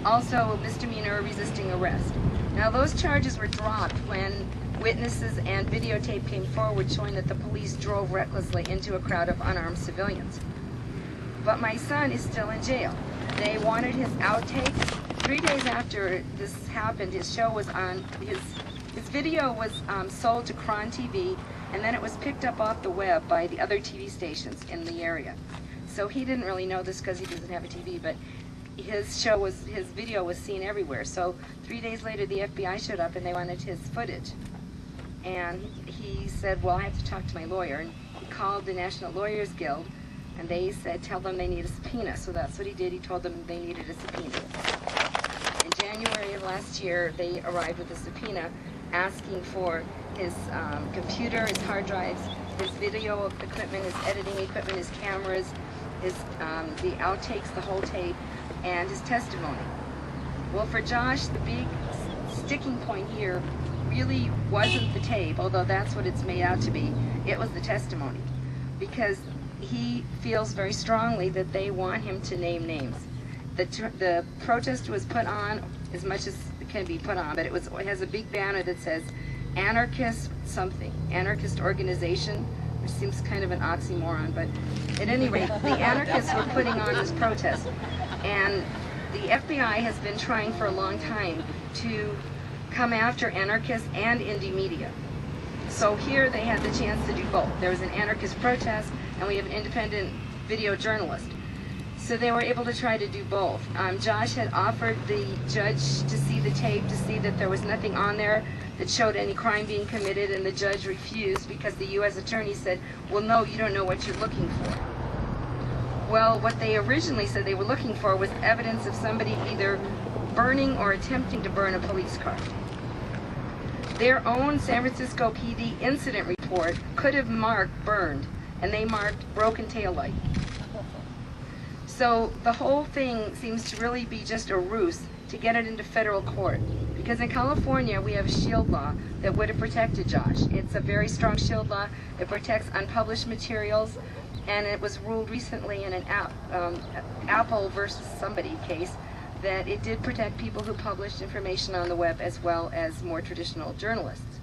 also misdemeanor resisting arrest. Now those charges were dropped when witnesses and videotape came forward showing that the police drove recklessly into a crowd of unarmed civilians. But my son is still in jail. They wanted his outtakes. 3 days after this happened, his show was on, his video was sold to Cron TV, and then it was picked up off the web by the other TV stations in the area. So he didn't really know this because he doesn't have a TV, but his video was seen everywhere. So 3 days later, the FBI showed up and they wanted his footage. And he said, well, I have to talk to my lawyer. And he called the National Lawyers Guild, and they said, tell them they need a subpoena. So that's what he did. He told them they needed a subpoena. In January of last year, they arrived with a subpoena asking for his computer, his hard drives, his video equipment, his editing equipment, his cameras, his the outtakes, the whole tape, and his testimony. Well, for Josh, the big sticking point here really wasn't the tape, although that's what it's made out to be. It was the testimony, because he feels very strongly that they want him to name names. The protest was put on as much as it can be put on, but it has a big banner that says anarchist something, anarchist organization, which seems kind of an oxymoron, but at any rate, the anarchists were putting on this protest. And the FBI has been trying for a long time to come after anarchists and indie media. So here they had the chance to do both. There was an anarchist protest, and we have an independent video journalist. So they were able to try to do both. Josh had offered the judge to see the tape, to see that there was nothing on there that showed any crime being committed, and the judge refused because the U.S. attorney said, well, no, you don't know what you're looking for. Well, what they originally said they were looking for was evidence of somebody either burning or attempting to burn a police car. Their own San Francisco PD incident report could have marked burned, and they marked broken taillight. So the whole thing seems to really be just a ruse to get it into federal court. Because in California, we have a shield law that would have protected Josh. It's a very strong shield law that protects unpublished materials, and it was ruled recently in an Apple versus somebody case that it did protect people who published information on the web as well as more traditional journalists.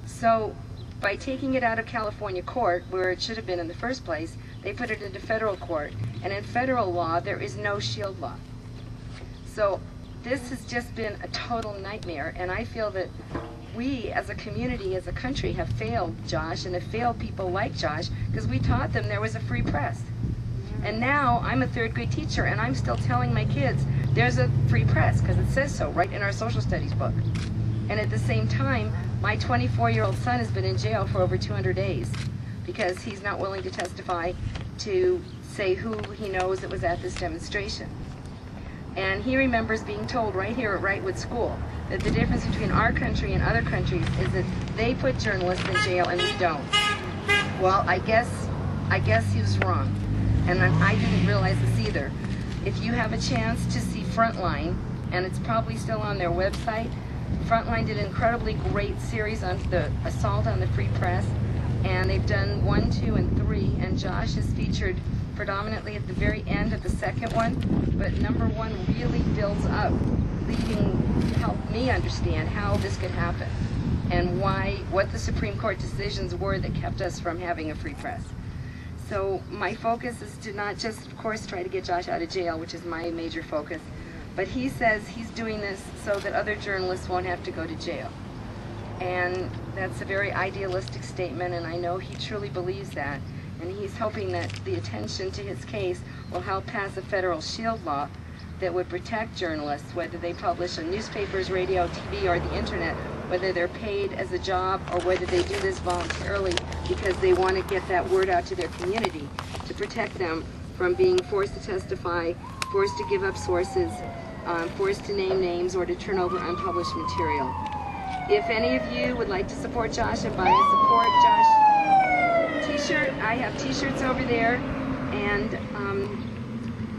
So by taking it out of California court, where it should have been in the first place, they put it into federal court, and in federal law there is no shield law. So this has just been a total nightmare, and I feel that we as a community, as a country, have failed Josh and have failed people like Josh because we taught them there was a free press. And now I'm a third grade teacher and I'm still telling my kids there's a free press because it says so right in our social studies book. And at the same time, my 24-year-old son has been in jail for over 200 days because he's not willing to testify to say who he knows that was at this demonstration. And he remembers being told right here at Wrightwood School that the difference between our country and other countries is that they put journalists in jail and we don't. Well, I guess he was wrong. And I didn't realize this either. If you have a chance to see Frontline, and it's probably still on their website, Frontline did an incredibly great series on the assault on the free press, and they've done 1, 2, and 3, and Josh is featured predominantly at the very end of the second one, but number 1 really builds up, helped me understand how this could happen, and what the Supreme Court decisions were that kept us from having a free press. So my focus is to not just, of course, try to get Josh out of jail, which is my major focus, but he says he's doing this so that other journalists won't have to go to jail. And that's a very idealistic statement, and I know he truly believes that. And he's hoping that the attention to his case will help pass a federal shield law that would protect journalists, whether they publish on newspapers, radio, TV, or the internet, whether they're paid as a job or whether they do this voluntarily because they want to get that word out to their community to protect them from being forced to testify, forced to give up sources, forced to name names, or to turn over unpublished material. If any of you would like to support Josh and buy a Support Josh t-shirt, I have t-shirts over there, and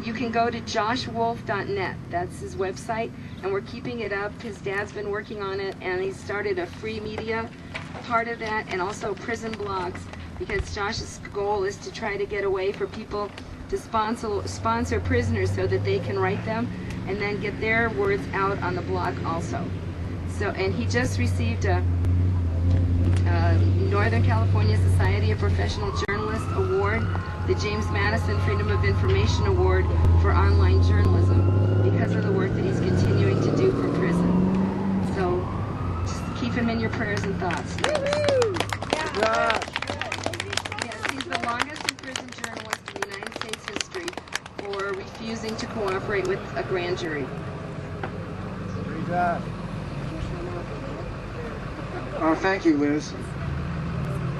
you can go to joshwolf.net. That's his website, and we're keeping it up. His dad's been working on it, and he started a free media part of that, and also prison blogs, because Josh's goal is to try to get a way for people to sponsor prisoners so that they can write them, and then get their words out on the blog also. So, and he just received a Northern California Society of Professional Journalists Award, the James Madison Freedom of Information Award for online journalism, because of the work that he's continuing to do from prison. So just keep him in your prayers and thoughts. Yes, he's the longest imprisoned journalist in the United States history for refusing to cooperate with a grand jury. Oh, thank you, Liz.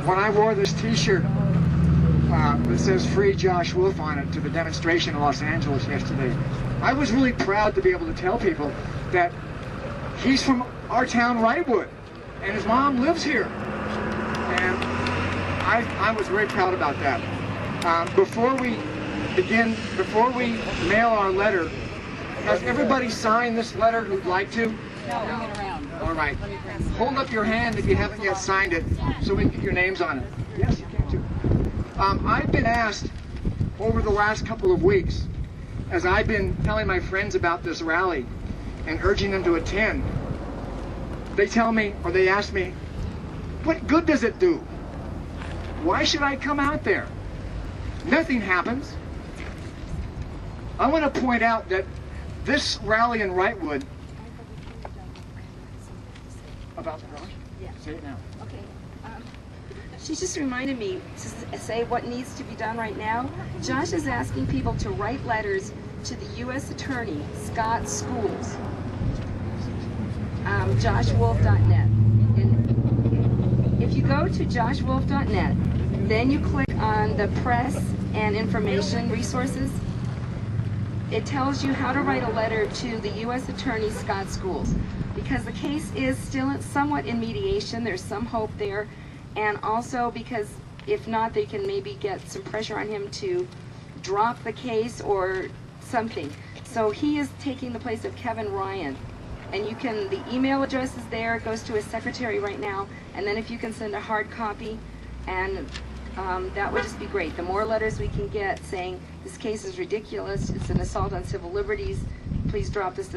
When I wore this t-shirt that says Free Josh Wolf on it to the demonstration in Los Angeles yesterday, I was really proud to be able to tell people that he's from our town, Wrightwood, and his mom lives here. And I was very proud about that. Before we mail our letter, has everybody signed this letter who'd like to? No, bring it around. All right. Hold up your hand if you haven't yet signed it, so we can get your names on it. Yes, you can too. I've been asked over the last couple of weeks, as I've been telling my friends about this rally and urging them to attend, they tell me, or they ask me, what good does it do? Why should I come out there? Nothing happens. I want to point out that this rally in Wrightwood, about the garage? Yeah. Say it now. Okay. She just reminded me to say what needs to be done right now. Josh is asking people to write letters to the U.S. Attorney, Scott Schools, joshwolf.net. And if you go to joshwolf.net, then you click on the press and information resources, it tells you how to write a letter to the U.S. Attorney, Scott Schools. Because the case is still somewhat in mediation, there's some hope there, and also because if not, they can maybe get some pressure on him to drop the case or something. So he is taking the place of Kevin Ryan, and you can, the email address is there, it goes to his secretary right now, and then if you can send a hard copy, and that would just be great. The more letters we can get saying this case is ridiculous, it's an assault on civil liberties, please drop this